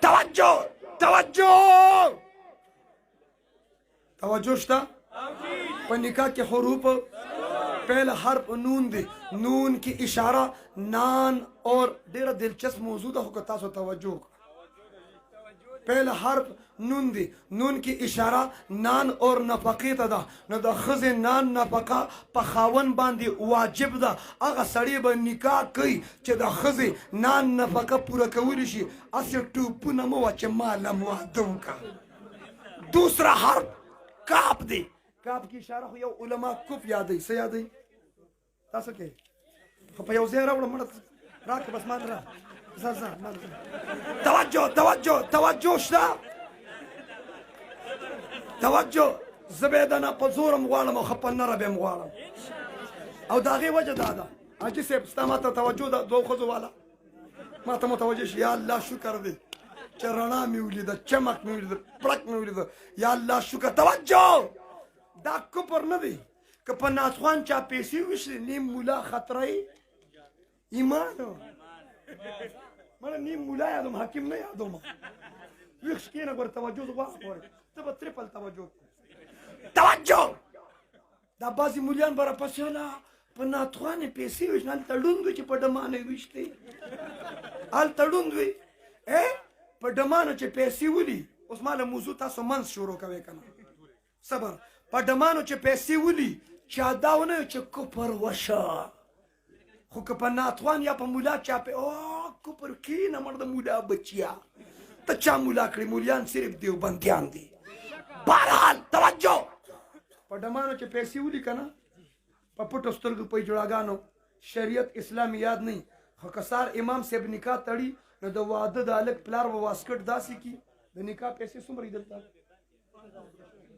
توجه توجه توجه شتا په نکاح کې حروف پہلا حرف نون دی نون کی اشارہ نان اور ډیره دلچسپ موضوع ده خو که تاسو توجه پہلا حرف نون دی نون کی اشارہ نان اور نفقې ته ده نو د ښځې نان نفقه په خاوند باندې واجب ده هغه سړی به نکاح کوي چې د ښځې نان نفقه پوره کولی شي هسې ټوپونه مه وه چې ما لم واده وکړه دوسرا حرف کاف دی کاف کی اشاره خو یو علما کف یادوي څه یادوي تاسو کې خو په یو ځای راوړم مړه راکړه بس مان را توجه توجه توجه شته توجه زه به یې دنه په زورم غواړم او ښه په نره به یې غواړم او د هغې وجه دا ده حاجي صاحب ستا ما ته توجه ده دوو ښځو والا ما ته متوجه شي یا الله شکر دی چې رڼا مې ولیده چمک مې ولیده پړک مې ولیده یا الله شکر توجه دا کفر نه دی که په ناڅخوان چا پیسې وشي نیم مولا خطره ایمان مړه نیم مولا یادوم حکیم نه یادوم ویښ کښېنه ګوره توجه زه غواړم ګوره ته به ترپل توجه توجه دا بعضې مولیان به راپسې هله په ناتخوانې پیسې ویشي هلته ړوند وي چې په ډمانه یې ویشتې هلته ړوند وي په ډمانو چې پیسې ولي اوس ما له موضوع تاسو منځ شروع کوئ که نه صبر په ډمانو چې پیسې ولي چا دا ونه چې کفر وشه خو که په ناتخوان یا په مولا چا کفر کښېنه مړ د مولا بچیا ته چا مولا کړي مولیان صرف دیوبندیان دي بهرحال توجه په ډمانو چې پیسې ولي که نه په پټو سترګو په جوړاګانو شریعت اسلام یاد نه خو که سار امام صاحب نکاح تړي نو د واده د هلک پلار به واسکټ داسې کي د نکاح پیسې څومره دي دلته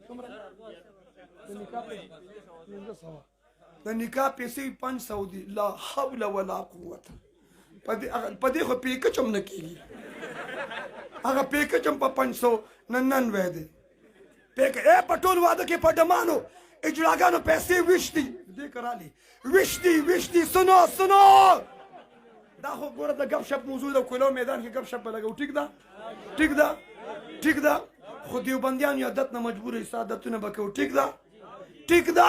څومره د نکاح پیسې 1500 د نکاح پیسې 500 دي لا حول ولا قوت په دې خو پیکچ هم نه کېږي هغه پیکچ هم په 599 دی په ټول واده کې په ډمانو اجراګانو پیسې ویشتي دې کرالي ویشتي سنو دا خو ګوره د ګپ شپ موضوع د کولو میدان کې ګپ شپ به لګو ټیک ده خو دیوبندیان یو عادت نه مجبوره یې عادتونه به کوو ټیک ده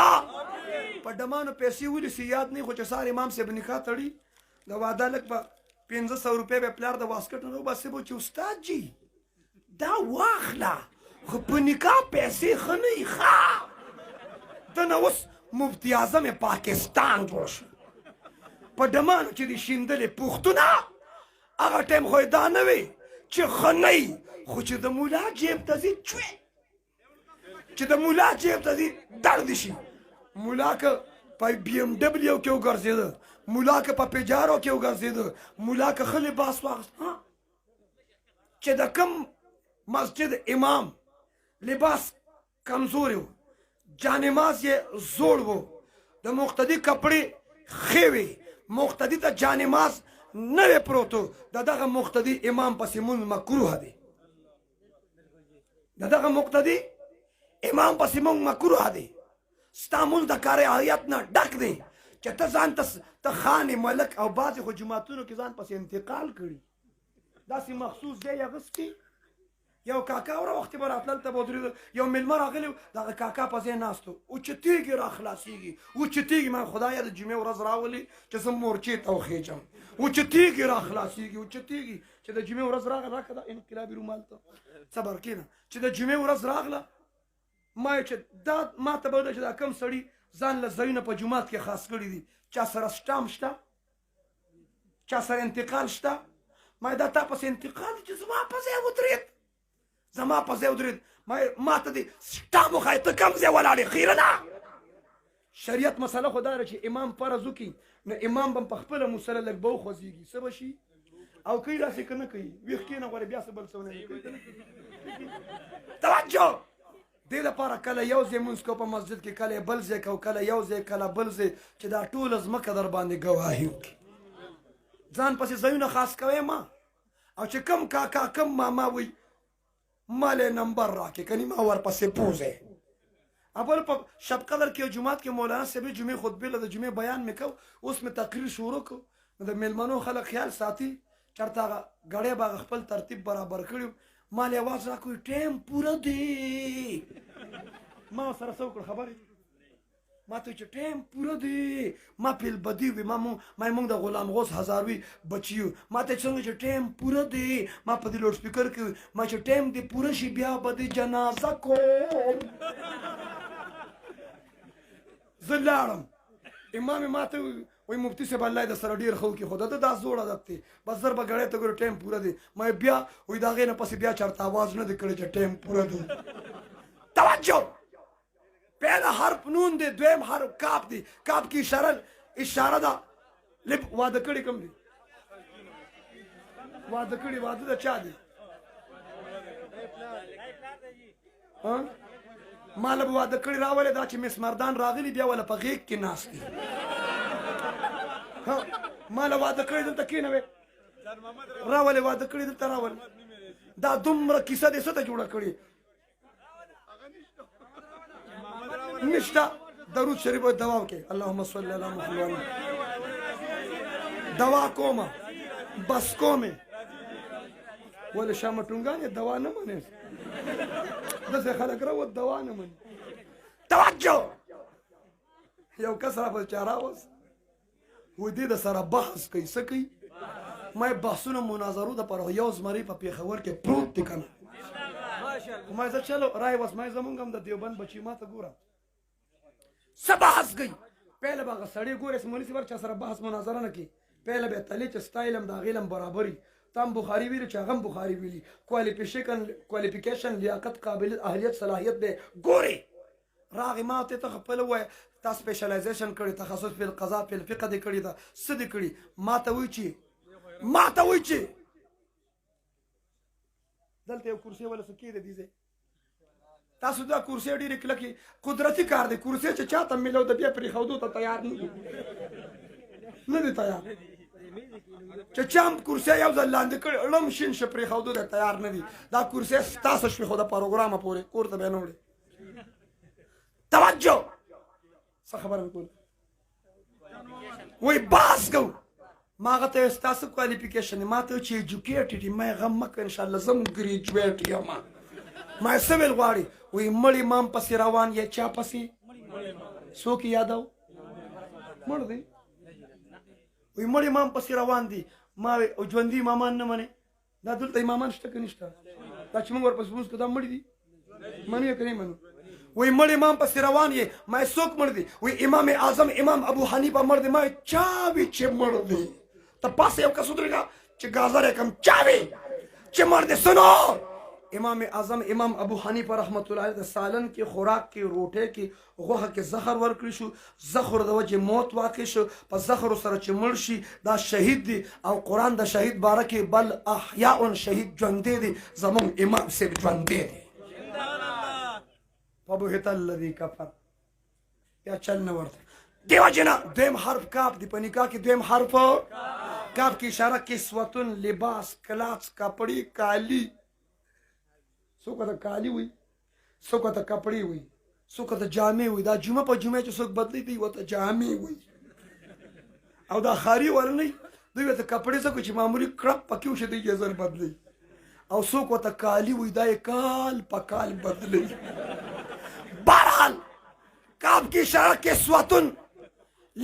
په ډمانو پیسې ونیسي یاد نه خو چې سار امام صاحب نکاح تړي د واده لږ په 1500 روپۍ به پلار د واسکټ نه وباسي به چې استاد جي دا واخله خو په نکاح پیسې ښه نه وي ښه دنه اوس مفتي اعظم پاکستان جوړ شو په ډمانو چې دي شیندلې پوښتونه هغه ټایم خو یې دا نه وي چې ښه نه وي خو چې د مولا جیب ته ځي چوې چې د مولا جیب ته ځي درد شي مولا که په بي ام ډبلیو کې وګرځېده مولا که په پیجارو کې وګرځېده مولا که ښه لباس واخیست چې د کوم مسجد امام لباس کمزوری و جانماز یې زوړ و د مقتدي کپړې ښې وې مقتدي ته جانماز نه وی پروت و د دغه مقتدي امام پسې مونځ مکروه دی د دغه مقتدي امام پسې مونږ مکروه دی ستا مونځ د کراهیت نه ډک دی چې ته ځان ته خان ملک او بعضې خو جوماتونو کې ځان پسې انتقال کړي داسې مخصوص ځای یې اغوستی یو کاکا وره وختې به راتلل ته به ودرېده یو مېلمه راغلی و دغه کاکا په ځای ناست و اوچتېږي را خلاصېږي اوچتېږي من خدایه د جمعې ورځ راولي چې زه مورچې ته وخېجم اوچتېږي را خلاصېږي اوچتېږي چې د جمعې ورځ راغله راکړه دا انقلابي رومال ته صبر کښېنه چې د جمعې ورځ راغله ما چې دا ما ته به ویله چې دا کوم سړي ځان له ځایونه په جومات کې خاص کړي دي چا سره سټام شته چا سره انتقال شته ما دا تا پسې انتقال چې زما په ځای ودرېد زما په ځای ودرېد ما ته دې سټام وښایه ته کوم ځای ولاړې خیره ده شریعت مسله خو دا ده چې امام فرض وکړي نو امام به په خپله مسله لږ به وخوځېږي څه به شي او کوي داسې که نه کوي ویښ کښېنه غواړې بیا څه بل څه ونه کوي توجه دې لپاره کله یو ځای مونځ کوو په مسجد کې کله بل ځای کوو کله یو ځای کله بل ځای چې دا ټوله ځمکه در باندې ګواهي وکړي ځان پسې ځایونه خاص کوئ ما او چې کم کاکا کم ماما وي ما له نمبر راکړي کني ما ورپسې پوزئ اول په شب قدر کې جمعات کې مولانا صاحب جمعې خطبه له جمعې بیان میکاو اوس مې تقریر شروع کو د میلمنو خلک خیال ساتي چرته غړې باغ خپل ترتیب برابر کړو مال आवाज راکوي ټیم پوره دی ما سره څو خبرې ما ته چې ټیم پوره دی ما پیل بدی وي ما مونږ د غلام غوث هزاروي بچیو ما ته څنګه چې ټیم پوره دی ما په دې لوډ سپیکر کې ما چې ټیم دی پوره شي بیا به د جنازه کوم زه لاړم امام ما ته وای مفتی صاحب الله د سره ډیر خو کې خدا ته دا زوړ عادت دی بس ضرب غړې ته ګور ټیم پوره دی ما بیا وای دا غې نه پس بیا چرته आवाज نه دی کړی چې ټیم پوره دی توجه پہلا حرف نون دی دویم حرف کاف دی کاف کی اشاره دا لب واده کړی کوم دی واده کړی واده دا چا دی ها مال به واده کړی راولې دا چې مس مردان راغلی بیا ولا په غیږ کې ناست دی ها مال واده کړی دلته کېنوي راولې واده کړی دلته راولې دا دومره کیسه دې څه ته جوړه کړې نشته درود شریف دوا وکړي اللهم صل علی محمد دوا کومه بس کومه ولې شامه ټونګانې دوا نه منې داسې خلک راوت دوا نه مني توجه یو کس را په چا راوست و دې د سره بحث کوي څه کوي ما بحثونه مناظرو دپاره یو زمری په پېښور کې پروت دی که نه ما زه چلو رای وس ما زمونږ هم د دیوبند بچي ما ته ګوره څه بحث کوي پهله به هغه سړی ګورې مولي صاحب چا سره بحث مناظره نه کوي پهله به یې تلې چې ستا علم د هغې علم برابري تا هم بخاري ویلي چې هغه هم بخاري ویلي کوالیفیکیشن لیاقت قابلیت اهلیت صلاحیت دی ګورې راغې ما ته ته خپله ووایه تا سپیشلایزیشن کړی تخصص فی القضا فی الفقه دې کړي ده څه دې کړي ما ته وایي چې دلته یو کرسي ولا څه کېده دي ځای تاسو دا کرسي ډېرې کلکې قدرتي کار دی کرسي چې چا ته میلو د بیا پرېښودو ته تیار نه دي نه دی تیار چې چا هم کرسي یو ځل لاندې کړي ړم شین شه پرېښودو ته تیار نه دي دا کرسي ستاسو شوې خو د پروګرامه پورې کور ته به نه وړې توجه څه خبره مې کوله وایي بحث کوو ما هغه ته ستاسو کوالیفیکیشن ما ته چې ایجوکیټډ یم ما یې غم مه کوه انشاءالله زه هم ګریجویټ یم ما یې څه ویل غواړي وایي مړ امام پسې روان یې چا پسې څوک یې یادو مړ دی وایي مړ امام پسې روان دي ما وی ژوندي امامان نه منې دا دلته امامان شته که نشته دا چې موږ ورپسې لمونځ کوو دا مړي دي منو یې که نه منو وی مړ امام پسې روان یې ما یې څوک مړ دی وی امام اعظم امام ابو حنیفه مړ دی ما یې چا وي چې مړ دی ته پاسه یو کس ودرېږه چې ګازر یې کم چا وي چې مړ دی سنو امام اعظم امام ابو حنیفه رحمت الله علیه د سالن کې خوراک کې روټۍ کې غوښه کې زخر ورکړی شو زخر د وجې موت واقع شو په زخرو سره چې مړ شي دا شهید دی او قرآن د شهید باره کې بل احیاء شهید ژوندی دی زمونږ امام صاحب ژوندی دی فبهت الذي كفر یا چل نه ورته دیو جنا دویم حرف کاف دی په نکاح کې دویم حرف کاف کی اشاره کسوتن لباس کلاس کپڑی کالی څوک ته کالی وي څوک ته کپڑی وي څوک ته جامې وي دا جمعه په جمعه چې څوک بدلی دی وته جامې وي او دا خاري ورنی دوی ته کپڑے څه کو چې معمولی کړپ پکې وشه دی یې زر بدلی او څوک ته کالی وي دا کال په کال بدلی بہرحال کاف کی اشاره کسوتن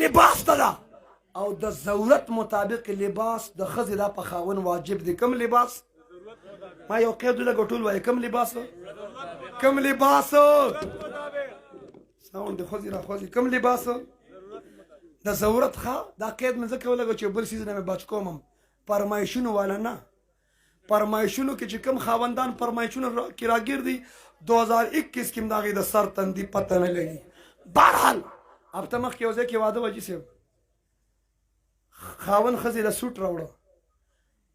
لباس ته او د ضرورت مطابق لباس د ښځې دا په خاوند واجب دی کوم لباس ما یو قید لګو ټول وایي کوم لباس کوم لباس ساوند د ښځې را ښځې کوم لباس د ضرورت ښه دا قید مې ځکه ولګو چې بل څیز نه مې بچ کوم فرمایشونو والا نه فرمایشونو کې چې کوم خاوندان فرمایشونو کې راګیر دي 2021 کې داغې د سر تندي پته نه لګي بهرحال هفته مخکې یو ځای کې واده وجي صاحب خاوند ښځې له سوټ راوړه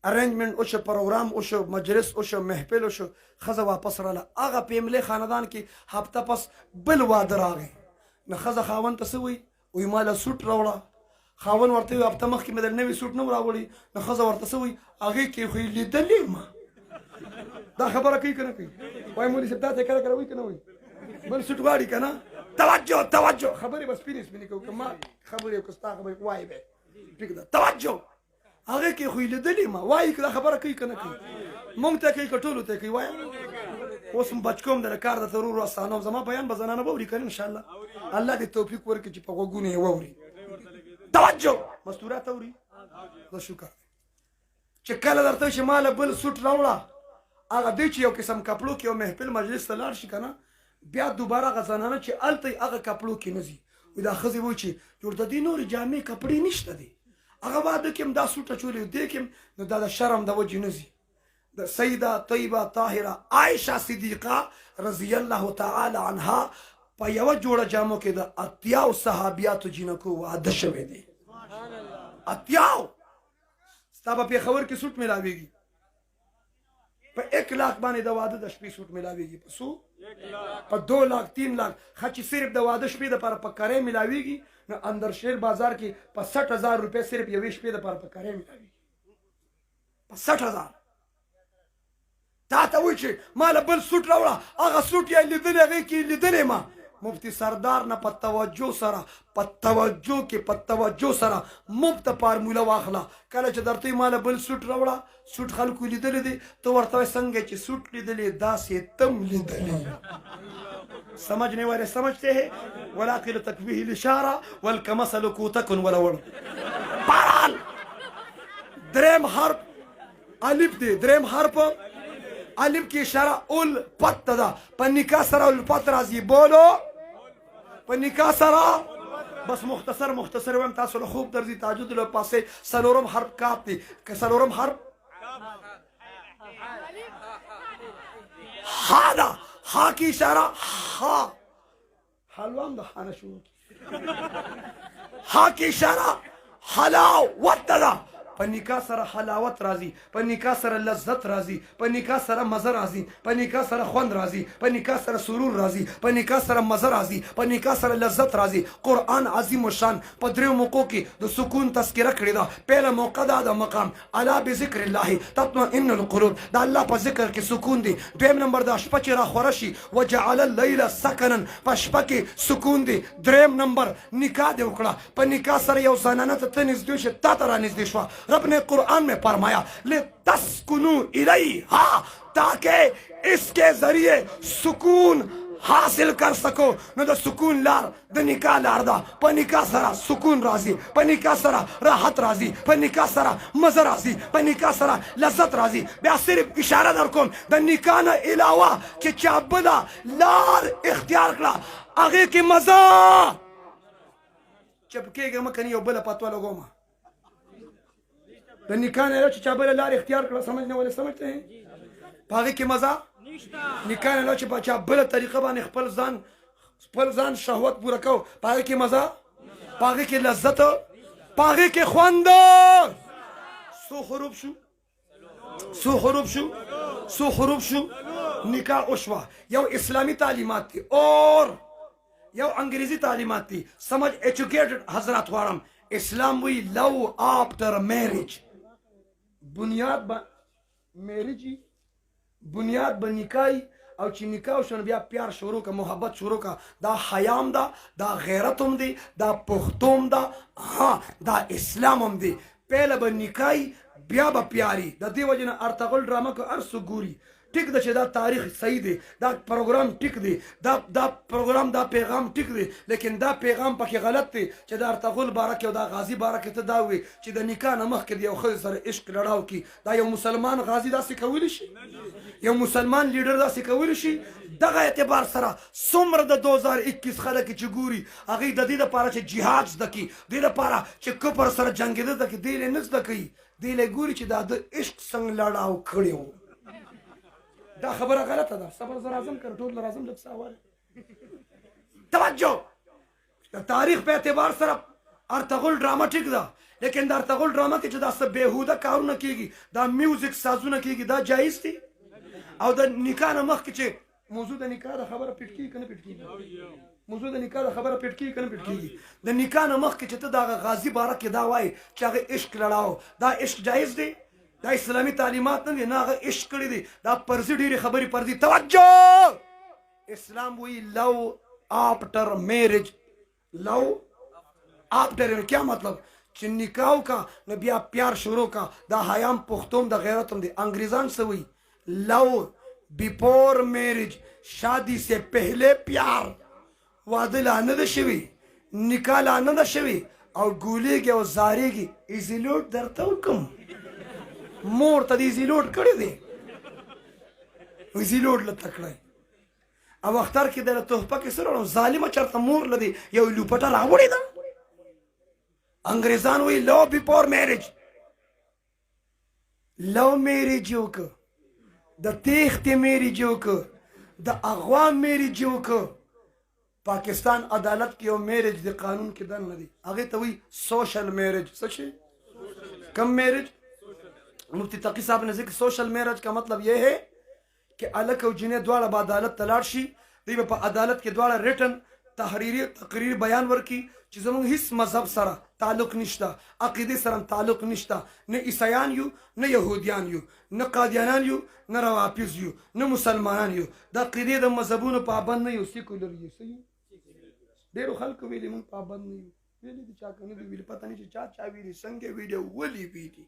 ارینجمنټ وشو پروګرام وشو مجلس وشو محفل وشو ښځه واپس راله هغه فیملی خاندان کې هفته پس بل واده راغی نو ښځه خاوند ته څه وایي وایي ما له سوټ راوړه خاوند ورته وایي هفته مخکې مې د نوي سوټ نه راوړي نو ښځه ورته څه وایي هغې کې خو یې لیدلې ما دا خبره کوي که نه کوي وایي مولي صاحب دا ته کله کله وایي که نه وایي بل سټ غواړي که نه توجه توجه خبرې به سپینې سپینې کوو که ما خبرې وکړه ستا خبرې وایې به ټیک ده توجه هغې کې خو یې لیدلې ما وایي که دا خبره کوي که نه کوي مونږ ته کوي که ټولو ته کوي وایه اوس هم بچ کوم د کار درته ورو استانوم زما بیان به زنانه به اوري که نه انشاءالله الله دې توفیق ورکړي چې په غوږونو یې واوري توجه مستورات اوري زه شکر چې کله درته چې ماله بل سوټ راوړه هغه دی چې یو قسم کپړو کې یو محفل مجلس ته لاړ شي که نه بیا دوباره هغه زنانه چې هلته هغه کپړو کې نه ځي وایي دا ښځې وایي چې جوړ د دې نورې جامې کپړې نشته دی هغه واده کې هم دا سوټ اچولی دې کې هم نو دا د شرم د وجې نه ځي د سیده طیبه طاهره عایشه صدیقه رضی الله تعالی عنها په یوه جوړه جامو کې د اتیاو صحابیاتو جینکو واده شوی دی اتیاو ستا په پېښور کې سوټ میلاویږي په 1 لاک باندې د واده د شپې سوټ میلاویږي په څو په 2 لاک 3 لاک ښه چې صرف د واده شپې دپاره په کرۍ میلاویږي نو اندر شیر بازار کې په 60,000 روپۍ صرف یوې شپې دپاره په کرۍ میلاویږي په 60,000 تا ته وایي چې ما له بل سوټ راوړه هغه سوټ یې لیدلی هغې کې یې لیدلی ما مفتی سردار نه په توجه سره مفت فارموله واخله کله چې درته ما له بل سوټ راوړه سوټ خلکو لیدلی دی ته ورته وایې څنګه چې سوټ لیدلی داسې تم لیدلی سمجھ نہیں والے سمجھتے ہیں ولاقل تکفیہ الاشارہ والکمثل کوتکن ولوڑ بہرحال دریم حرف الف دی دریم حرف الف کی اشاره اول پت ده په نکاح سره اول پت راځي بولو په نکاح سره بس مختصر وایم تاسو له خوب درځي تهجد له پاسه سلورم حرف کاف دی که سلورم حرف ها ده ها کی اشاره ها حلوام ده خانه شروع ها کی اشاره حلاوت ده په نکاح سره حلاوت راځي په نکاح سره لذت راځي په نکاح سره مزه راځي په نکاح سره خوند راځي په نکاح سره سرور راځي په نکاح سره مزه راځي په نکاح سره لذت راځي قرآن عظیم الشان په دریو موقعو کې د سکون تذکره کړې ده پهله موقع ده د مقام الا بذکر الله تطمئن القلوب د الله په ذکر کې سکون دی دویم نمبر د شپه چې راخوره شي وجعل الليل سکنا په شپه کې سکون دی دریم نمبر نکاح دې وکړه په نکاح سره یو زنانه ته نږدې شي تا ته رانږدې شوه رب نے قرآن میں فرمایا لتسکنوا الیہا تاکہ اس کے ذریعے سکون حاصل کر سکو نو د سکون لار د نکاح لار ده په نکاح سره سکون راځي په نکاح سره راحت راځي په نکاح سره مزه راځي په نکاح سره لذت راځي بیا صرف اشاره در کوم د نکاح نه علاوه چې چا بله لار اختیار کړه هغې کې مزه چپ کېږه مه کني یو بله پتوه لګومه د نکاح نه چې چا بله لار اختیار کړه سمجھنے والے سمجھتے ہیں په هغې کې مزه نکاح نه چې په چا بله طریقه باندې خپل ځان شهوت پوره کو په هغې کې مزه په هغې کې لذت په هغې کې خوند څو حروف شو نکاح وشوه یو اسلامی تعلیمات دي اور یو انګریزي تعلیمات دي سمجھ ایجوکیټډ حضرات غواړم اسلام وی لو آفټر میریج بنیاد به میریجی بنیاد به نکاحی او چې نکاح وشو بیا پیار شروع که محبت شروع که دا حیام ده دا غیرت هم دی دا پختوم ده ها دا اسلام هم دی پهله به نکاحی بیا به پیاری د دې وجې نه ارطغرل ډرامه که هر څوک ګوري ټیک ده چې دا تاریخ صحیح دی دا پروګرام ټیک دی دا پروګرام دا پیغام ټیک دی لیکن دا پیغام پکې غلط دی چې د ارطغرل باره کې او دا غازی باره کې ته دا وي چې د نکاح نه مخکې د یو ښځې سره عشق لړاو کي دا یو مسلمان غازی داسې کولی شي یو مسلمان لیډر داسې کولی شي دغه اعتبار سره څومره د 2021 خلک چې ګوري هغوی د دې لپاره چې جهاد زده کړي دې لپاره چې کفر سره جنګېده زده کړي دی یې نه زده کوي دی یې ګوري چې دا د عشق څنګه لړاو کړی و دا خبره غلطه ده صبر زر اعظم کر ټول لازم لږ سوال توجه د تاریخ په اعتبار سره ارطغرل ډرامه ټیک ده لیکن د ارطغرل ډرامه کې چې دا څه بېهوده کارونه کېږي دا میوزیک سازونه کېږي دا جایز دي او د نکاح نه مخکې چې موضوع د نکاح د خبره پټ کېږي که نه پټ کېږي موضوع د نکاح د خبره پټ کېږي که نه پټ کېږي د نکاح نه مخکې چې ته د هغه غازي باره کې دا وایې چې هغه عشق لړاو دا عشق جایز دی دا اسلامي تعلیمات نه دي نه هغه عشق کړی دی دا پرزي ډېرې خبرې پردي توجه اسلام وی لو آفٹر میرج. لو آفٹر کیا مطلب چې نکاح کا نو بیا پیار شروع کا. دا حیام پختوم د غیرتم دی. انګریزان څه وی لو بیفور میرج شادی سے پہلے پیار. واده لا نه ده شوي نکاح لا نه ده شوي او ګولیږي او زاریږي. ایزیلوټ درته وکم مور ته د ایزیلوټ کړی دی ایزیلوټ لته کړی او اختر کې د تحفه کې سره ظالمه چرته مور لدی یو لوپټه راوړې ده. انګریزان وی لو بیفور میرج. لو میرج وکړه د تیښتې میرج وکړه د اغوا میرج وکړه. پاکستان عدالت کې یو میرج د قانون کې دن نه دی هغې ته وایي سوشل میرج. څه شي کم میرج. مفتی تقی صاحب نے ذکر سوشل میرج کا مطلب یہ ہے کہ الک او جنې دواړه به عدالت ته لاړ شي. دوی به په عدالت کې دواړه ریټن تحریری تقریر بیان ورکړي چې زموږ هیڅ مذهب سره تعلق نشته عقیدې سره تعلق نشته نه عیسایان یو نه یهودیان یو نه قادیانان یو نه روافض یو نه مسلمانان یو د عقیدې د مذهبونو پابند نه یو سیکولر یو. څه یو ډېرو خلکو ویلي موږ پابند نه یو ویلي دي چا که نه دي ویلي پته نه چې چا ویلي څنګه ویلي ولې ویلي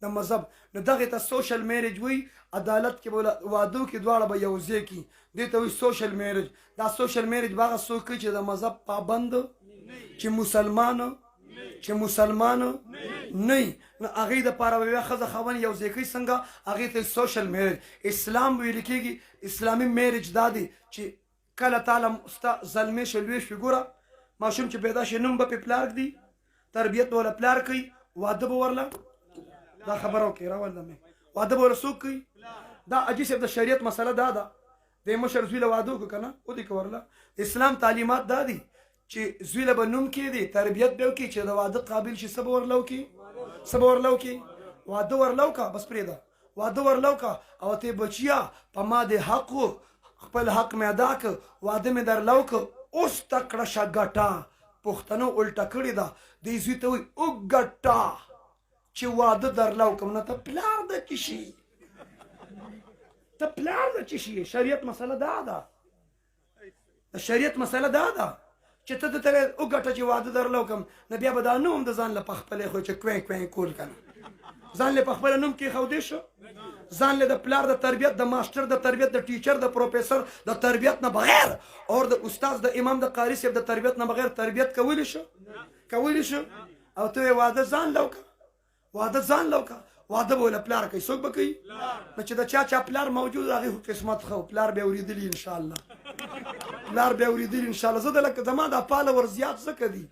د مذهب. نو دغې ته سوشل میرج وایي. عدالت کې به وادو کې دواړه به یو ځای کي دې ته وایي سوشل میرج. دا سوشل میرج به هغه څوک کوي چې د مذهب پابند چې مسلمان نه وي نو هغې دپاره به بیا ښځه خاوند یو ځای کوي. څنګه هغې ته سوشل میرج. اسلام ویل کېږي اسلامي میرج دا دی چې کله تعالی ستا زلمی شي لوی شي. ګوره ماشوم چې پیدا شي نوم به پې پلار ږدي تربیت به وله پلار کوي واده به ورله دا خبره وکړې راوله مې واده به وله څوک کوي. دا اجي صاحب د شریعت مسله دا ده د مشر زوی له واده وکړو که نه ودې که ورله. اسلام تعلیمات دا دي چې زوی له به نوم کېږدي تربیت به وکړي چې د واده قابل شي. څه به ورله وکړي څه به ورله وکړي واده ورله وکړه بس پرېږده واده ورله وکړه او ته بچیا په ما د حق و خپل حق مې ادا کړ واده مې درله وکړ. اوس تکړه شه ګټه پښتنو الټه کړې ده دې زوی ته وایي وګټه چې واده درله وکړم نه ته پلار د چې شي ته پلار د چې شي. شریعت مسله دا ده د شریعت مسله دا ده چې ته ته وګټه چې واده درله وکړم نو بیا به دا نوم د ځان له په خپلې خو چې کوې کوې کول که نه ځان له په خپله نوم کېښودی شو. ځان له د پلار د تربیت د ماسټر د تربیت د ټیچر د پروفیسر د تربیت نه بغیر اور د استاد د امام د قاري صاحب د تربیت نه بغیر تربیت کولی شو او ته یې واده ځان له وکړه واده ځان له وکړه واده به له پلار کوي څوک به کوي نو چې د چا پلار موجود هغې خو قسمت ښه پلار بیا اورېدلي انشاءالله پلار بیا اورېدلي انشاءالله. زه د لکه زما دا فالور زیات ځکه دي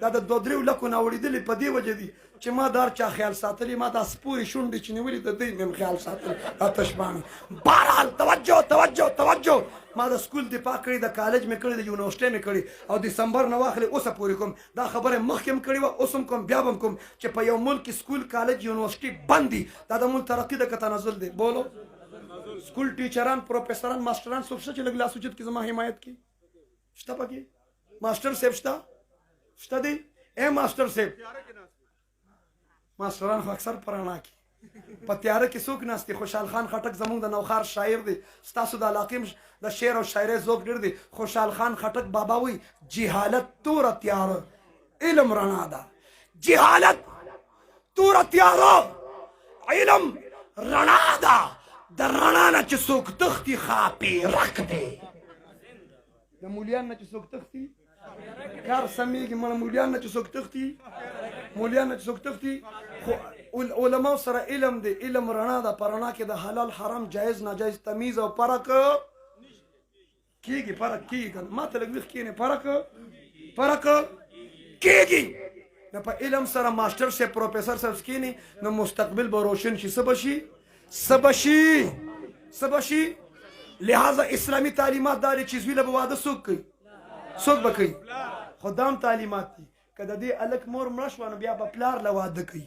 دا د 2-3 لکو نه اورېدلي په دې وجه دي چې ما دا هر چا خیال ساتلی ما دا سپورې شونډې چې نیولي د دوی مې خیال ساتلی آتشبانې. بهرحال توجه ما د سکول دفاع کړې د کالج مې کړې د یونیورسټۍ مې کړې او دسمبر نه واخلې اوسه پورې کوم دا خبره مخکې هم کړې وه اوس هم کوم بیا به هم کوم چې په یو ملک کې سکول کالج یونیورسټۍ بند دي دا د ملک ترقي ده که تنزل دی. بولو سکول ټیچران پروفیسران ماسټران څوک شته چې لږ لاس اوچت کړي زما حمایت کړي شته پکې ماسټر صاحب شته دی اے ماسټر صاحب ماسټران خو اکثر په رڼا کې په تیاره کې څوک ناست دي. خوشحال خان خټک زموږ د نوخار شاعر دی ستاسو د علاقې د شعر او شاعرۍ ذوق ډېر دی. خوشحال خان خټک بابا وایي جهالت توره تیاره علم رڼا ده. جهالت توره تیاره علم رڼا ده د رڼا نه چې څوک تښتي خاپې رک دی د مولیان نه چې څوک تښتي کار سمیږي مړه مولیان نه چې څوک تښتي خو علماو سره علم دی علم رڼا ده په رڼا کې د حلال حرام جایز ناجایز تمیز او فرق کېږي ما ته لږ ویښ کښېنې فرق کېږي نو په علم سره ماسټر صاحب پروفیسر صاحب کښېني نو مستقبل به روشن شي. څه به شي لہذا اسلامي تعلیمات دا دی چې زوی له به واده څوک به کوي خو دا هم تعلیمات دي که د دې هلک مور مړه شوه نو بیا به پلار له واده کوي.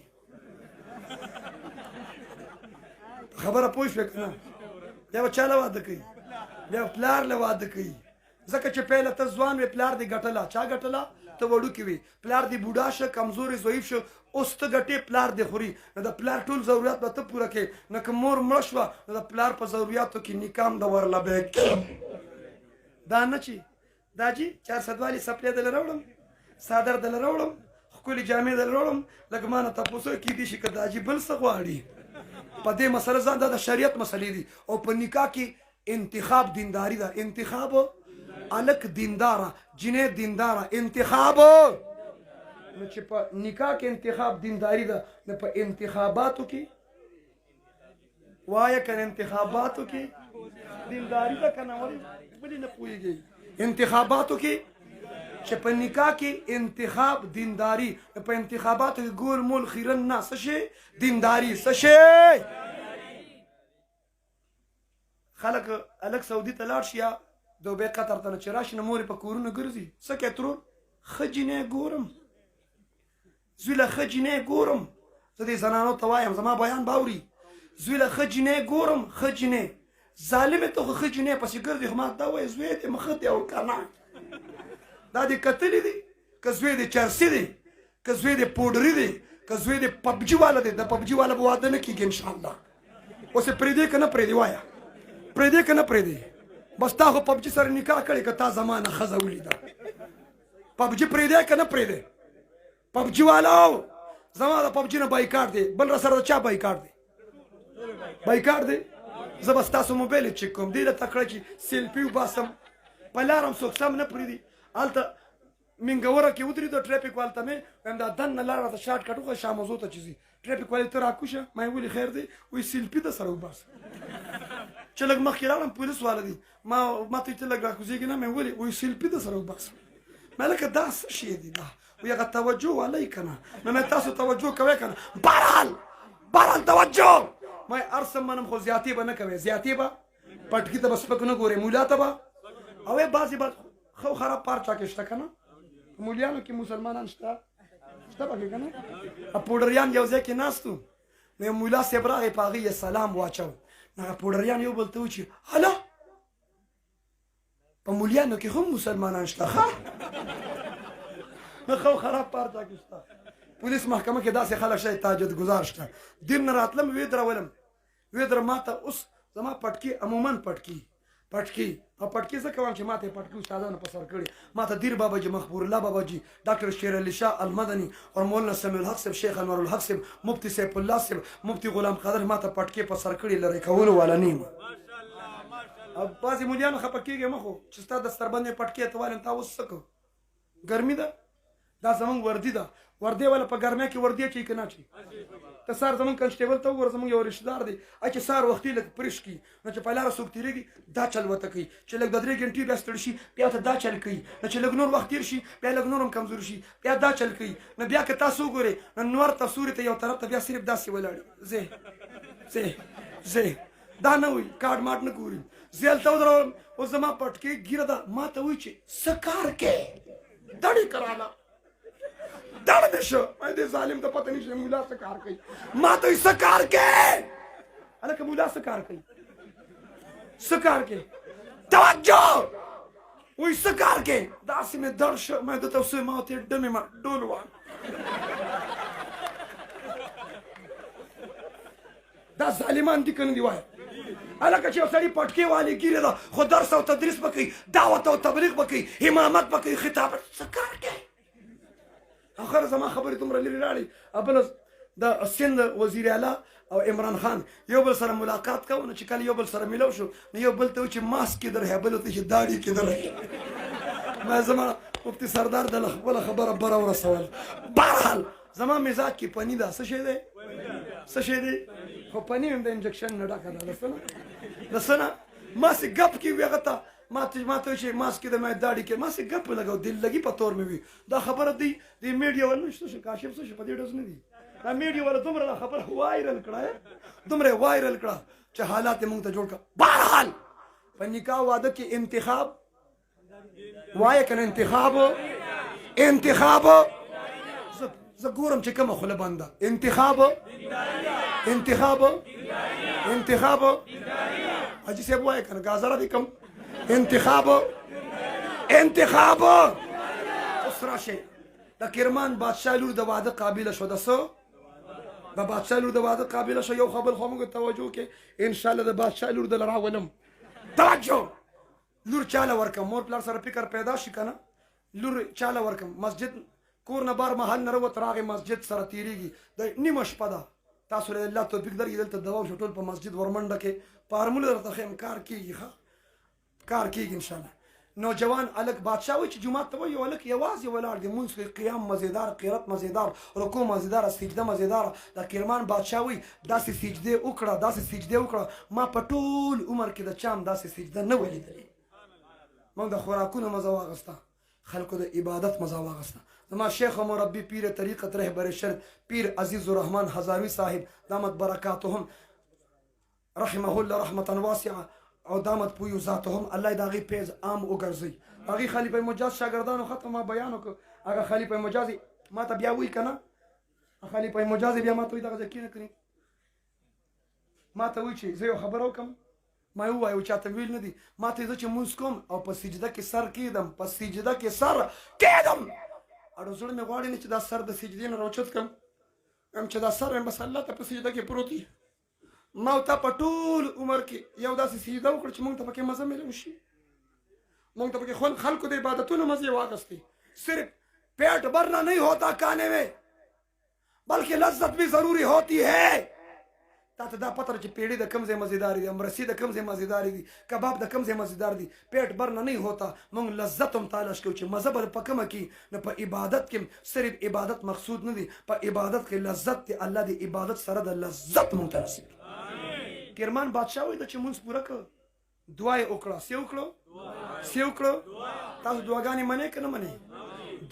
خبره پوه شوې که نه بیا به چا له واده کوي بیا به پلار له واده کوي ځکه چې پهله ته ځوان وې پلار دې ګټله چا ګټله ته وړوکې وې پلار دې بوډا شه کمزورې ضعیف شو اوس ته ګټې پلار دې خوري نو د پلار ټول ضرورت به ته پوره کوې نو که مور مړه شوه نو د پلار په ضرورتو کې نکام د ورله به دا نه چې دا جي 400 والي سپلې دل راوړم صادر دل راوړم ښکلې جامې دل راوړم لکه ما نه تاسو کېدی شي که دا جي بل څه غواړي په دې مسله ځان دا د شریعت مسلې دي او په نکاح کې انتخاب دینداری ده انتخاب الک دینداره جنې دینداره انتخاب نو چې په نکاح کې انتخاب دینداری ده نو په انتخاباتو کې وایه کنه انتخاباتو کې دینداری ده کنه ولې نه پوهېږي انتخاباتو کې چې په نکاح کې انتخاب دینداری په انتخاباتو کې ګول مول خیرن نه څه شی دینداری څه شی خلک الک سعودي ته لاړ شي یا دوبۍ قطر ته چې راشي نو مورې په کورونو ګرځي څه کوې ترور ښه جینۍ ګورم زوی له ښه جینۍ ګورم زه دې زنانو ته وایم زما بیان باوري زوی له ښه جینۍ ګورم ښه جینۍ ظالمې ته خو ښه جینۍ پسې ګرځي خو ما دا وایي زوی دې مخه دی او که نه دا دې کتلي دي که زوی دې چرسي دی که زوی دې پوډري دی که زوی دې پبجي والا دی د پبجي والا به واده نه کېږي انشاءالله اوس یې پرېږدې که نه پرېږدې وایه پرېږدې که نه پرېږدې بس تا خو پبجي سره نکاح کړې که تا زمانه ښځه ولیده پبجي پرېږدې که نه پرېږدې پبجي والاو زما د پبجي نه بایکاټ دی بل را سره د چا بایکاټ دی بایکاټ دی زه به ستاسو موبایل یې چک کوم دې له تکړه چې سیلفي وباسم په لار هم څوک سم نه پرېږدي هلته منګوره کې ودرېدو ټریفک والو ته مې وایم دا دننه لاره راته شارټ کټ وښیه شاموزو ته چې ځي ټریفک والي ته راکوشه ما یې ولې خیر دی وایي سیلفي ده سره وباسه چې لږ مخکې راغلم پولیس والا دي ما ته ته لږ راکوزېږي نه مې ولې وایي سیلفي ده سره وباسه ما لکه دا څه شی دی دا وایي هغه توجه والی که نه مې تاسو توجه کوئ که نه بهرحال توجه ما هر څه منم خو زیاتې به نه کوې زیاتې به پټکي ته به سپک نه ګورې مولا ته به او بعضې به خو خراب پار چا کې شته که نه مولیانو کې مسلمانان شته پکې که نه پوډریان یو ځای کې ناست وو نو یو مولا صاحب راغی په هغې یې سلام واچو نو هغه پوډریان یو بل ته وچي هله په مولیانو کې هم مسلمانان شته ښه نو خو خراب پار چا کې شته پولیس محکمه کې داسې خلک شته تاجد ګزار شته دین نه راتلم ویې درولم ویې در ما ته اوس زما پټکي عموما پټکي او پټکي څه کوم چې ما ته یې پټکي استادانو په سر کړي ما ته دیر بابا جي مخبور الله بابا جي ډاکټر شیر علي شاه المدني اور مولانا سمیع الحق صاحب شیخ انور الحق صاحب مفتی سیف الله صاحب مفتی غلام قادر ما ته پټکي په سر کړي لرې کولو والا نه یم او بعضې ملیانو خفه کېږي مه خو چې ستا دستربند یې پټکي ته وایم تا اوس څه کوو ګرمي ده دا زمونږ وردي ده وردی والا په ګرمۍ کې وردی اچوي که نه اچوي ته سهار زمونږ کنسټیبل ته وګوره زمونږ یو رشتهدار دی چې سهار وختي لږ پرش کړي نو چې په لاره څوک تېرېږي دا چل ورته کوي چې لږ د 3 ګنټې بیا ستړي شي بیا ورته دا چل کوي نو چې لږ نور وخت تېر شي بیا لږ نور هم کمزور شي بیا دا چل کوي نو بیا که تاسو وګورئ نو نور ته سوري ته یو طرف ته بیا صرف داسې ولاړ زه دا نه وایي کاټ ماټ نه ګوري زه هلته ودرولم اوس زما پټکې ګیره ده ما ته وایي چې څه کار کوې دړې کراله دړ دې شو دې ظالم ته پته نشي مولا څه کار کوي ما ته څه کار کوي هلکه مولا څه کار کوي توجه وایي څه کار کوي داسې مې دړ شو ما درته وسوی ما ورته ډمې ما ډول وان دا ظالمان دي که نه دي وایه هلکه چې یو سړي پټکې والې ګیرې ده خو درس او تدریس به کوي دعوت او تبلیغ به کوي امامت به کوي خطابت څه کار کوي اخر زما خبرې دومره لرې لاړې بل د سند وزیر اعلی او عمران خان یو بل سره ملاقات کوو نو چې کله یو بل سره میلو شو نو یو بل ته و چې ماسک کدر ہے بل ته چې داړي کدر ہے ما زما مفتی سردار د خپله خبره بره ورسول بهرحال زما مزاج کې پني ده څه شی دی خو پني هم د انجکشن نه ډکه ده د څه نه ماسې ګپ کې وي هغه ته ما ته چې ماسک د ما داړي کې ماسې ګپ لګاو دل لګي په تور مې وي دا خبره دی د میډیا ول نشته شو کاشف څه په دې ډز نه دي دا میډیا ول دومره خبره وایرل کړه چې حالات موږ ته جوړ کړه بهرحال په نکاح واده کې انتخاب وایه کنه انتخاب زه ګورم چې کومه خوله بنده انتخاب حاجي صاحب وایه کنه ګازره دې کم انتخاب اوس راشئ د کرمان بادشاه لور د واده قابله شو د بادشاه لور د واده قابله شو یو خبر خو موږ توجه کې انشاءالله د بادشاه لور د راولم توجه لور چاله ورکم مور پلار سره فکر پیدا شي که نه لور چاله ورکم مسجد کور نه بار محل نه راووت راغی مسجد سره تېرېږي د نیمه شپه ده تاسو له الله توفیق درکړي دلته دوا شو ټول په مسجد ورمنډه کې فارموله درته ښیم کار کېږي ښه کار کېږي انشاءالله نوجوان الک بادشاه وایي چې جومات ته وایي یو هلک یوازې ولاړ دی مونځ کوي قیام مزېدار قرت مزېدار رکوع مزېداره سجده مزېداره د کرمان بادشاه وایي داسې سجدې وکړه داسې سجدې وکړه ما په ټول عمر کې د چا هم داسې سجده نه وه لیدلې موږ د خوراکونو مزه واغسته خلکو د عبادت مزه واغسته زما شیخ و مربی پیر طریقت رهبر شرط پیر عزیز الرحمن هزاروی صاحب دامت برکاتهم رحمه الله رحمتا واسعه او دامت پویو ذاتهم الله د هغې پیز عام وګرځوي هغې خلیفه مجاز شاګردانو ختم ما بیان وکړ هغه خلیفه مجاز ما ته بیا وایي که نه خلیفه مجاز بیا ما ته وایي دغه ځای کښېنه کړي ما ته وایي چې زه یو خبره وکړم ما یې ووایه چاته ویل نه دي ما ته زه چې مونځ کوم او په سجده کې سر کېږدم په سجده کې سر کېږدم اړو زړه مې غواړي نه چې دا سر د سجدې نه راوچت کړم یم چې دا سر یم بس الله ته په سجده کې پروت وي ما او تا په ټول عمر کې یو داسې سجده وکړه چې موږ ته پکې مزه میلو شي موږ ته پکې خلکو د عبادتونو مزې واخیستې صرف پیٹ بھرنا نہیں ہوتا کھانے میں بلکہ لذت بھی ضروری ہوتی ہے تا ته دا پته چې پیړې د کوم ځای مزېدارې دي امرسي د کوم ځای مزېدارې دي کباب د کوم ځای مزېدار دي پیټ برنه نه ہوتا موږ لذت هم تلاش کوو چې مزه به په کومه کې نه په عبادت کې صرف عبادت مقصود نه دي په عبادت کې لذت دی الله د عبادت سره د لذت مونږ ته نصیب کرمان بادشاه وایي چې مونځ پوره کړه دعا یې وکړه څه وکړو څه وکړو تاسو دعاګانې منئ که نه منئ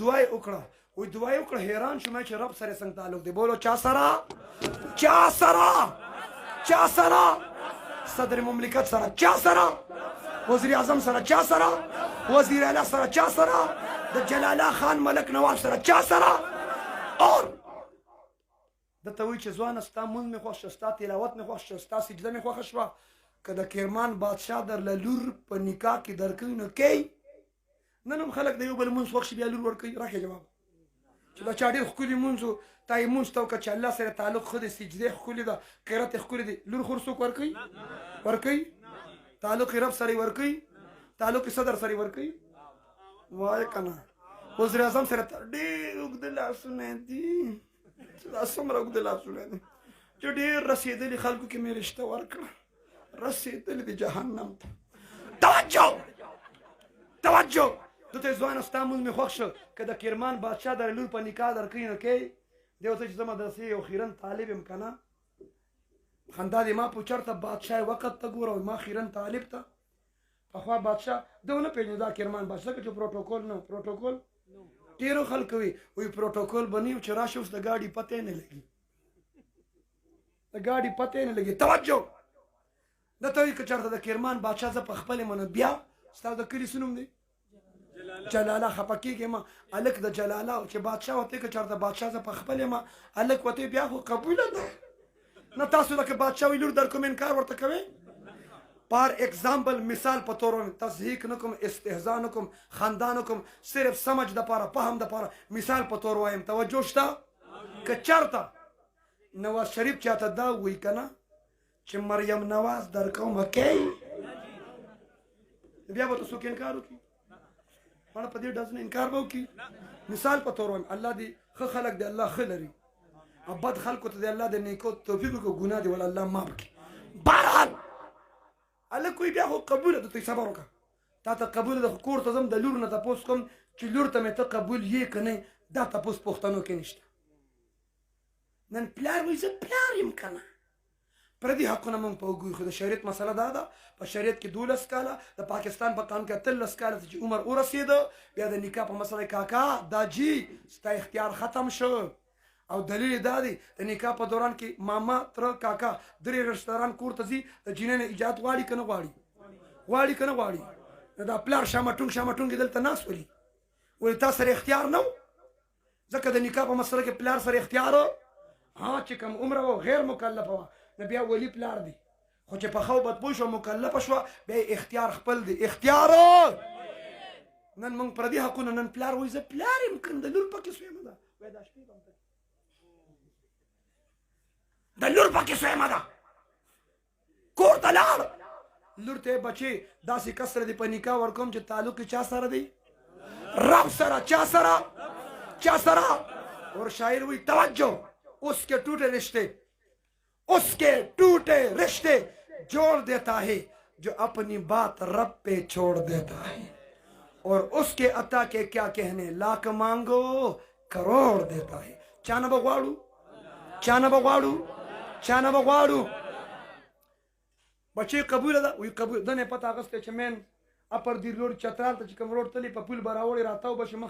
دعا یې وکړه وایي دعا یې وکړه حیران شوم چې رب سره څنګه تعلق دی بولو چا سره چا سره چا سره صدر مملکت سره چا سره وزیر اعظم سره چا سره وزیر اعلی سره چا سره د جلاله خان ملک نواز سره چا سره اور دته وایي چې ځوانه ستا مونځ مې خوښ شه ستا تلاوت مې خوښ شه ستا سجده مې خوښه شوه که د کرمان بادشاه درله لور په نکاح کې درکوي نو کوي نن هم خلک د یو بل مونځ خوښ شي بیا لور ورکوي راکړې جواب چې دا چا ډېر ښکلي مونځ و تا یې مونځ ته وکړه چې الله سره تعلق ښه دی سجدې ښکلې ده قرت یې ښکلې دی لور خور څوک ورکوي ورکوي تعلق یې رب سره یې ورکوي تعلق یې صدر سره یې ورکوي وایه که نه وزیر اعظم سره ډېر اوږده لاسونه دي دا څومره اوږده لاسونه دي چې ډېر رسېدلي خلکو کې مې رشته ورکړه رسېدلي دي جهنم ته توجه توجه دته ځوانه ستا مونځ مې خوښ شه که د کرمان بادشاه در لور په نکاح درکوي نو کوي دی ورته چې زه مدرسې یو خیرن طالب یم که نه خندا دې ما په چېرته بادشاه وقت ته ګوره ما خیرن طالب ته پخوا بادشاه ده ونه پېژنو دا کرمان بادشاه که چې پروټوکول نه پروټوکول ډېرو خلکو وي پروټوکول به نه چې راشي اوس د ګاډي پتې نه لګي د ګاډي پتې نه لګي توجه دته وایي که چېرته د کرمان بادشاه زه په خپلې منو بیا ستا د کلي څه نوم دی جلاله خپه کېږې ما هلک د جلاله چې بادشاه وته که چېرته بادشاه زه په خپل یم هلک وته بیا خو قبوله ده نه تاسو لکه بادشاه وي لور در کوم انکار ورته کوئ پار ایگزامپل مثال په طور تضحیک نه کوم استهزا نه کوم خندا نه کوم صرف سمجھ دپاره فهم دپاره مثال په طور وایم توجه شته که چېرته نواز شریف چاته دا وایي که نه چې مریم نواز در کومه کوي بیا به ته څوک انکار وکړي مړه په دې ډز نه انکار به وکړي مثال په طور وایم الله دې ښه خلک دی الله ښه لري او بد خلکو ته دی الله د نیکو توفیق وکړي ګناه دی ولا الله معاف کړي بهرحال هلک وایي بیا خو قبوله ده ته صبر وکړه تا ته قبوله ده خو کور ته ځم د لور نه تپوس کوم چې لور ته مې ته قبول یې که نه دا تپوس پښتنو کې نشته نن پلار وایي زه پلار یم که نه پردي حقونه مونږ په وګورو خو د شریعت مسله دا ده په شریعت کې 12 کاله د پاکستان په قانون کې 13 کاله چې عمر ورسېده بیا د نکاح په مسله کاکا دا جی ستا اختیار ختم شو او دلیل دا دی د نکاح په دوران کې ماما تره کاکا درې رشتهداران کور ته ځي د جینۍ نه ایجاد غواړي که نه غواړي غواړي که نه غواړي نو دا پلار شامټونګ شامټونګ دلته ناست ولي ولې تا سره اختیار نه و ځکه د نکاح په مسله کې پلار سره اختیار ها چې کوم عمره و غیر مکلفه وه نو بیا ولی پلار دی خو چې پخه و بدبوی شوه مکلفه شوه بیا اختیار خپل دی اختیار نن موږ پردي حقونه نن پلار وایي زه پلار یم که د لور پکې سویمه ده وایي دا شپې به د لور پکې سویمه ده کور ته لاړ لور ته بچي داسې کسر دی په نکاح ورکوم چې تعلق چا سره دی رب سره چا سره اور شاعر وی توجہ اس کے ٹوٹے رشتے جوڑ دیتا ہے جو اپنی بات رب پہ چھوڑ دیتا ہے اور اس کے عطا کے کیا کہنے لاکھ مانگو کروڑ دیتا ہے چانا بغواړو بچي قبول ده وی قبول دنه پتا اغسته چې مین اپر دی روډ چترال ته چې کوم روډ تلی په پول براوړی راتاو بش مخ